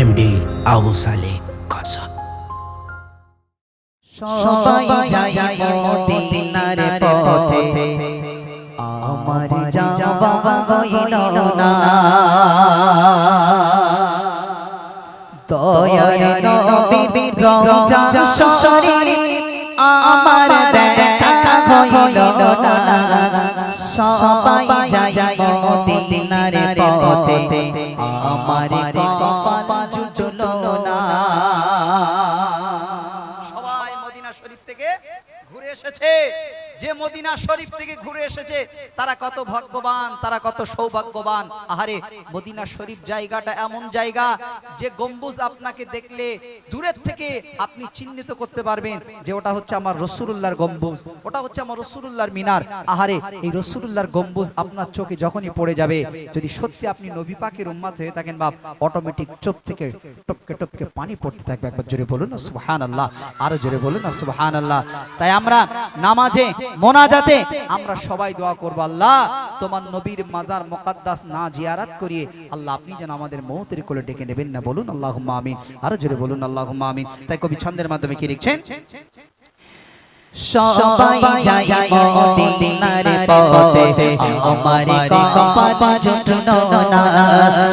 MD Abu Saleh কাসম। সবাই যায় মদিনার পথে, আমার যাওয়া হইল না। দয়ার নবীর রওজা শরীফ আমার দেখা হইল না। সবাই যায় মদিনার পথে, আমার কপাল জুটল না। সবাই মদিনা শরীফ থেকে ঘুরে এসেছে। যে মদিনা শরীফ থেকে ঘুরে এসেছে তারা কত ভাগ্যবান, তারা কত সৌভাগ্যবান। আহারে, মদিনা শরীফ জায়গাটা এমন জায়গা যে গম্বুজ আপনাকে দেখলে দূরের থেকে আপনি চিহ্নিত করতে পারবেন যে ওটা হচ্ছে আমার রাসূলুল্লাহর গম্বুজ, ওটা হচ্ছে আমার রাসূলুল্লাহর মিনার। আহারে, এই রাসূলুল্লাহর গম্বুজ আপনার চোখে যখনই পড়ে যাবে, যদি সত্যি আপনি নবী পাকের উম্মত হয়ে থাকেন বাপ, অটোমেটিক চোখ থেকে টপকে টপকে পানি পড়তে থাকবে। একবার জোরে বলুন না সুবহানাল্লাহ, আরো জোরে বলুন না সুবহানাল্লাহ। তাই আমরা নামাজে মোনাজাতে আমরা সবাই দোয়া করব, আল্লাহ তোমার নবীর মাজার মুকদ্দাস না জিয়ারত করিয়ে আল্লাহ আপনি যেন আমাদের মওতের কোলে ডেকে নেবেন না। বলুন আল্লাহুম্মা আমিন, আরো জোরে বলুন আল্লাহুম্মা আমিন। তাই কবি ছন্দের মাধ্যমে কি লিখছেন? সবাই যায় মদিনার পথে, আমার কপাল জুটল না।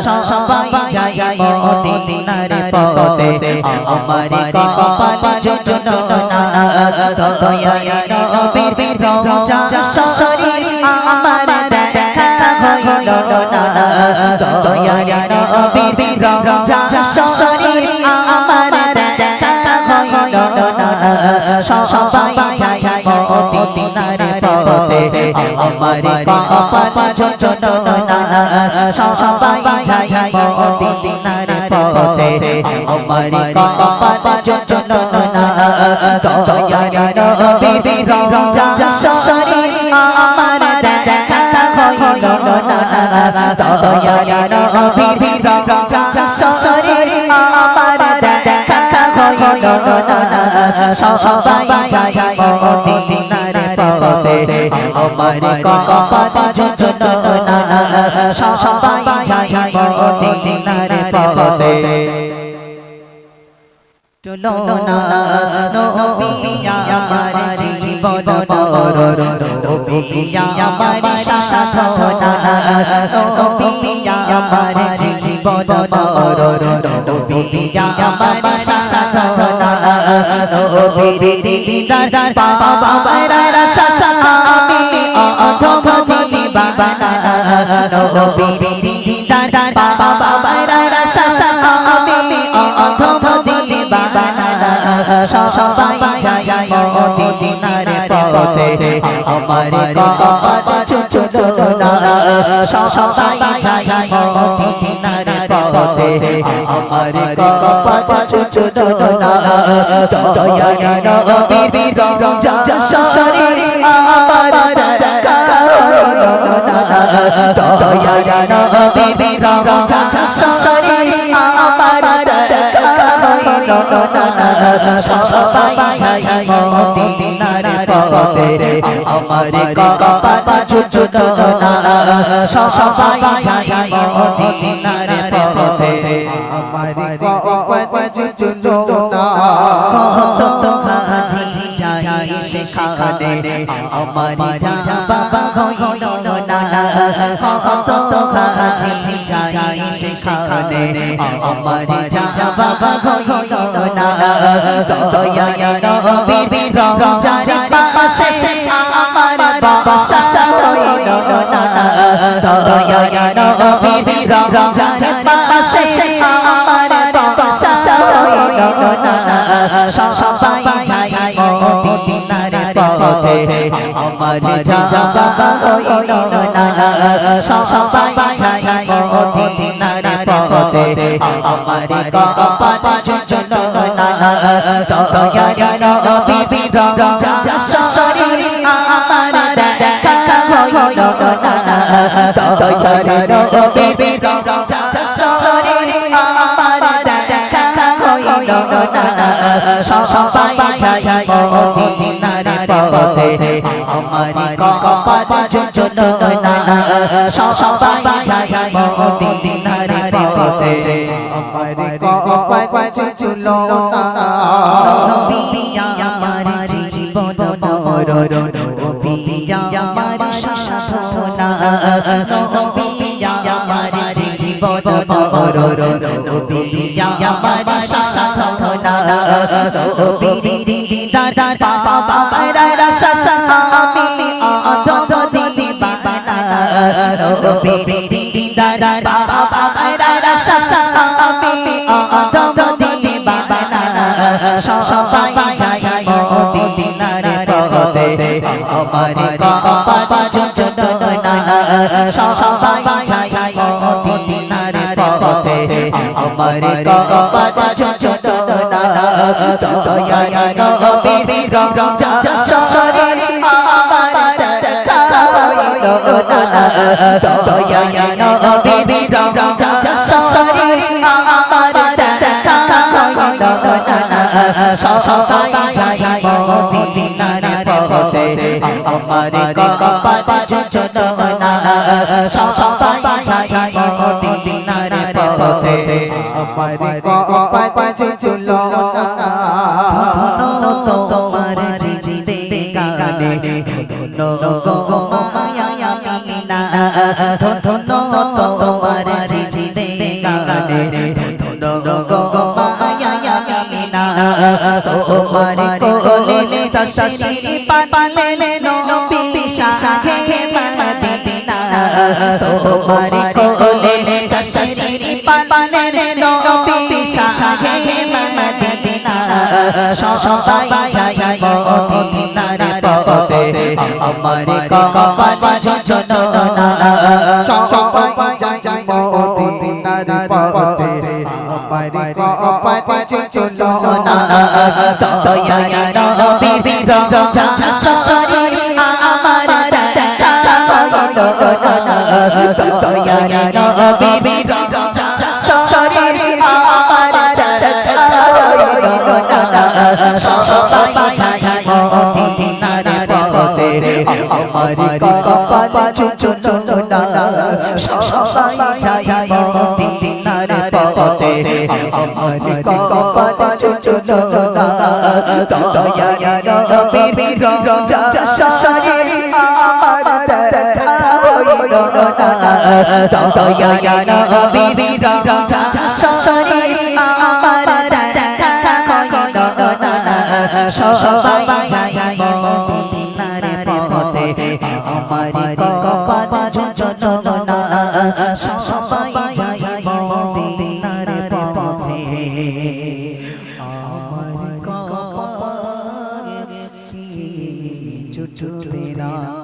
সবাই যায় মদিনার পথে, আমার কপাল জুটল না। দয়ার নবীর রওজা শরীফ আমার দেখা হইল না। দয়ার নবীর রওজা শরীফ আমার দেখা হইল না। সবাই যায় মদিনার পথে, আমার কপাল জুটল না। সবাই যায় মদিনার পথে, আমার কপাল জুটল না। দয়ার নবীর রওজা শরীফ আমার দেখা হইল না। দয়ার নবীর রওজা শরীফ আমার দেখা হইল না। সবাই যায় মদিনার পথে, আমার কপাল জুটল না। সবাই যায় মদিনার পথে, চলো না নবী আমার জীবন মরণ, নবী আমার সাধনা, নবী আমার জীবন মরণ, নবী আমার সাধনা। নবীর দিদার পাবার আশা আমি অধম দিবানা, নবীর দিদার পাবার আশা আমি অধম দিবানা। সবাই যায় মদিনার পথে, আমার কপাল জুটল না। সবাই যায় মদিনার পথে, আমার কপাল জুটল না। দয়ার নবীর রওজা শরীফ আমার দেখা হইল না। দয়ার নবীর রওজা শরীফ আমার দেখা হইল না। সবাই যায় মদিনার পথে, আমার কপাল জুটল না। সবাই যায় মদিনার পথে, আমার কপাল জুটল না। কত হাজি যায় সেখানে, আমার যাওয়া হইল না। কত হাজি যায় সেখানে, আমার যাওয়া হইল না। দয়ার নবীর রওজার পাশে আমার বাসা হইল না। দয়ার নবীর রওজার পাশে আমার বাসা হইল না। সবাই যায় মদিনার পথে, আমার যাওয়া হইল না। সবাই যায় মদিনার পথে, আমার কপাল জুটল না। দয়ার নবীর রওজা শরীফ আমার দেখা হইল না। দয়ার নবীর রওজা শরীফ আমার দেখা হইল না সবাই যাই মদিনার পথে আমার কপাল ঝুললো না সবাই যাই মদিনার পথে আমার কপাল ঝুললো না নবী আমার জীবন মরণ নবী আমার সাধনা নবী আমার জীবন মরণ নবী আমার সাধনা নবীর দিদার পাবার আশা আমি আদম দিবানা নবীর দিদার পাবার আশা আমি আদম দিবানা সবাই যাই মদিনার পথে আমার কপাল ঝুললো না সবাই যাই মদিনার পথে আমার কপাল ঝুললো না দয়ার নবীর রওজা শরীফ আমার দেখা হইলো না দয়ার নবীর রওজা শরীফ আমার দেখা হইলো না সবাই যাই মদিনার পথে আমার কপাল ঝুললো না সবাই যাই মদিনার পথে আমার কপাল ঝুললো না তোমার জিতে গানে ধন্য গো মায়া আমিনা ধন্য তোমার জিতে গানে ধন্য গো মায়া আমিনা তোমার কোলে তশরিফ পালেন নবী শাহে মদিনা তোমার কোলে তশরিফ পালেন নবী শাহে মদিনা সবাই যাই মদিনার পথে আমার কপাল ঝুললো না সবাই যাই মদিনার পথে আমার কপাল ঝুললো না দয়ার নবীর রওজা শরীফ আমার দেখা হইলো না দয়ার নবীর রওজা শরীফ আমার দেখা হইলো না সবাই যাই মদিনার পথে আমার কপাল ঝুললো না সবাই যাই মদিনার পথে আমার কপাল ঝুললো না দয়ার নবীর রওজা শরীফ আমার দেখা হইলো না দয়ার নবীর রওজা শরীফ আমার দেখা হইলো না সবাই যাই মদিনার পথে আমার কপাল ঝুললো না সবাই যাই মদিনার পথে আমার কপাল কি ঝুলবে না।